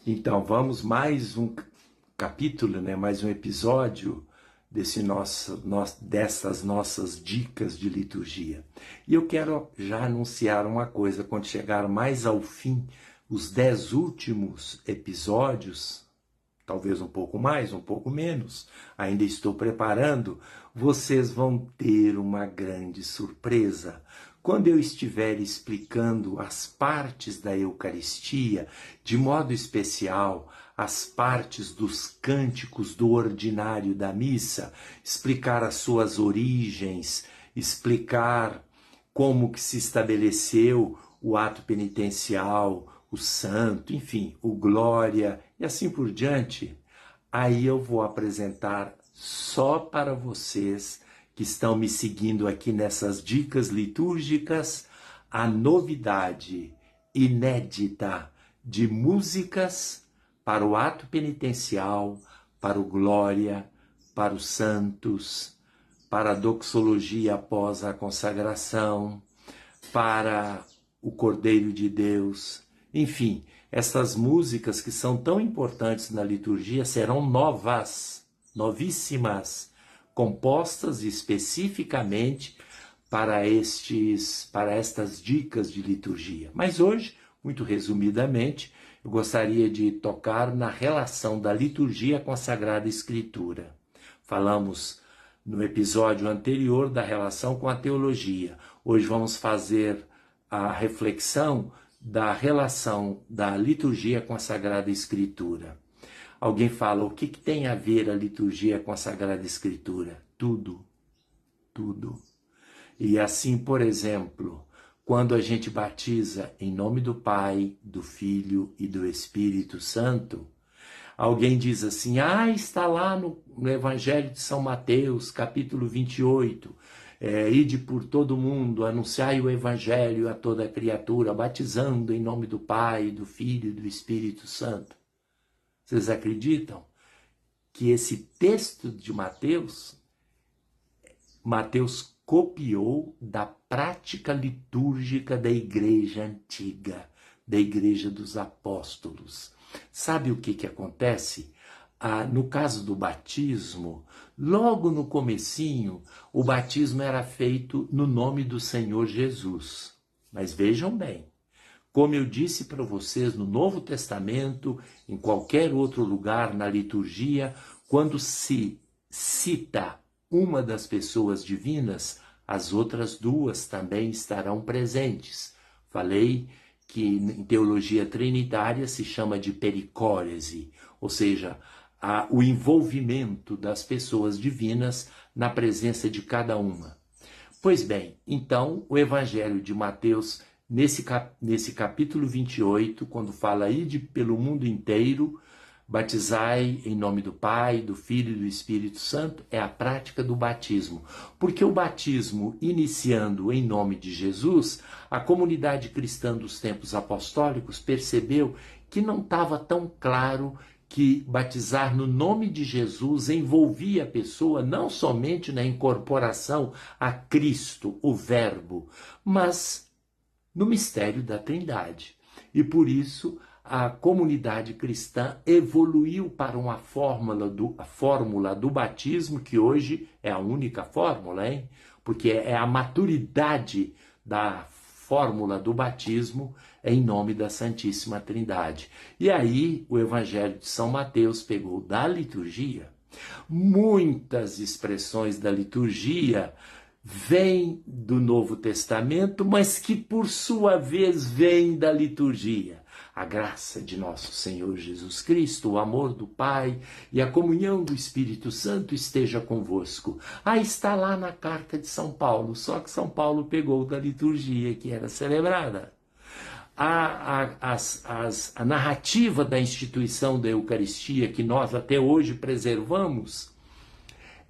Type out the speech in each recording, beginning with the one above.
Então, vamos mais um capítulo, né? Mais um episódio dessas nossas dicas de liturgia. E eu quero já anunciar uma coisa: quando chegar mais ao fim, os 10 últimos episódios, talvez um pouco mais, um pouco menos, ainda estou preparando, vocês vão ter uma grande surpresa. Quando eu estiver explicando as partes da Eucaristia, de modo especial, as partes dos cânticos do ordinário da missa, explicar as suas origens, explicar como que se estabeleceu o ato penitencial, o santo, enfim, o glória e assim por diante, aí eu vou apresentar só para vocês que estão me seguindo aqui nessas dicas litúrgicas a novidade inédita de músicas para o ato penitencial, para o glória, para os santos, para a doxologia após a consagração, para o Cordeiro de Deus. Enfim, essas músicas que são tão importantes na liturgia serão novas, novíssimas, compostas especificamente para estas dicas de liturgia. Mas hoje, muito resumidamente, eu gostaria de tocar na relação da liturgia com a Sagrada Escritura. Falamos no episódio anterior da relação com a teologia. Hoje vamos fazer a reflexão da relação da liturgia com a Sagrada Escritura. Alguém fala, o que tem a ver a liturgia com a Sagrada Escritura? Tudo, tudo. E assim, por exemplo, quando a gente batiza em nome do Pai, do Filho e do Espírito Santo, alguém diz assim, está lá no Evangelho de São Mateus, capítulo 28, ide por todo mundo, anunciai o Evangelho a toda criatura, batizando em nome do Pai, do Filho e do Espírito Santo. Vocês acreditam que esse texto de Mateus copiou da prática litúrgica da igreja antiga, da igreja dos apóstolos? Sabe o que acontece? No caso do batismo, logo no comecinho, o batismo era feito no nome do Senhor Jesus. Mas vejam bem, como eu disse para vocês no Novo Testamento, em qualquer outro lugar na liturgia, quando se cita uma das pessoas divinas, as outras duas também estarão presentes. Falei que em teologia trinitária se chama de pericórese, ou seja, o envolvimento das pessoas divinas na presença de cada uma. Pois bem, então o Evangelho de Mateus, nesse capítulo 28, quando fala ide pelo mundo inteiro, batizai em nome do Pai, do Filho e do Espírito Santo, é a prática do batismo. Porque o batismo, iniciando em nome de Jesus, a comunidade cristã dos tempos apostólicos percebeu que não estava tão claro que batizar no nome de Jesus envolvia a pessoa não somente na incorporação a Cristo, o Verbo, mas no mistério da Trindade. E por isso a comunidade cristã evoluiu para uma fórmula do batismo, que hoje é a única fórmula, hein? Porque é a maturidade da fórmula do batismo em nome da Santíssima Trindade. E aí o Evangelho de São Mateus pegou da liturgia muitas expressões da liturgia, vêm do Novo Testamento, mas que por sua vez vêm da liturgia. A graça de nosso Senhor Jesus Cristo, o amor do Pai e a comunhão do Espírito Santo esteja convosco. Está lá na carta de São Paulo, só que São Paulo pegou da liturgia que era celebrada. A narrativa da instituição da Eucaristia, que nós até hoje preservamos,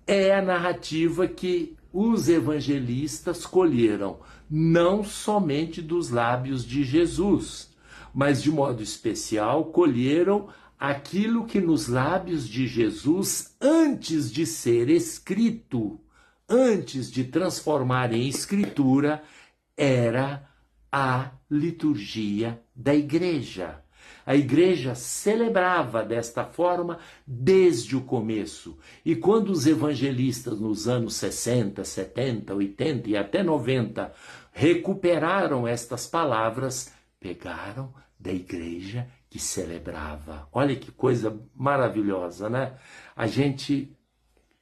é a narrativa que os evangelistas colheram, não somente dos lábios de Jesus, mas de modo especial colheram aquilo que nos lábios de Jesus, antes de ser escrito, antes de transformar em escritura, era a liturgia da igreja. A igreja celebrava desta forma desde o começo. E quando os evangelistas nos anos 60, 70, 80 e até 90 recuperaram estas palavras, pegaram da igreja que celebrava. Olha que coisa maravilhosa, né? A gente,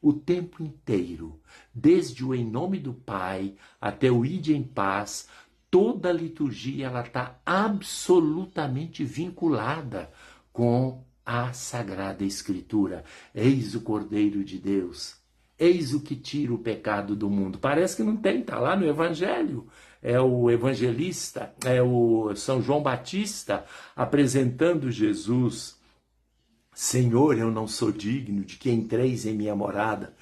o tempo inteiro, desde o em nome do Pai até o ide em paz, toda a liturgia ela está absolutamente vinculada com a Sagrada Escritura. Eis o Cordeiro de Deus, eis o que tira o pecado do mundo. Parece que não tem, está lá no Evangelho. É o evangelista, é o São João Batista apresentando Jesus. Senhor, eu não sou digno de que entreis em minha morada.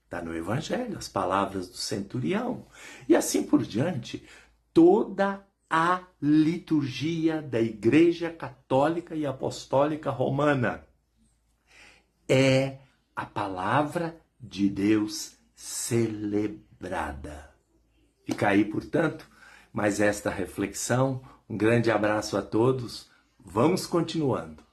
Está no Evangelho, as palavras do centurião. E assim por diante, toda a liturgia da Igreja Católica e Apostólica Romana é a palavra de Deus celebrada. Fica aí, portanto, mais esta reflexão. Um grande abraço a todos. Vamos continuando.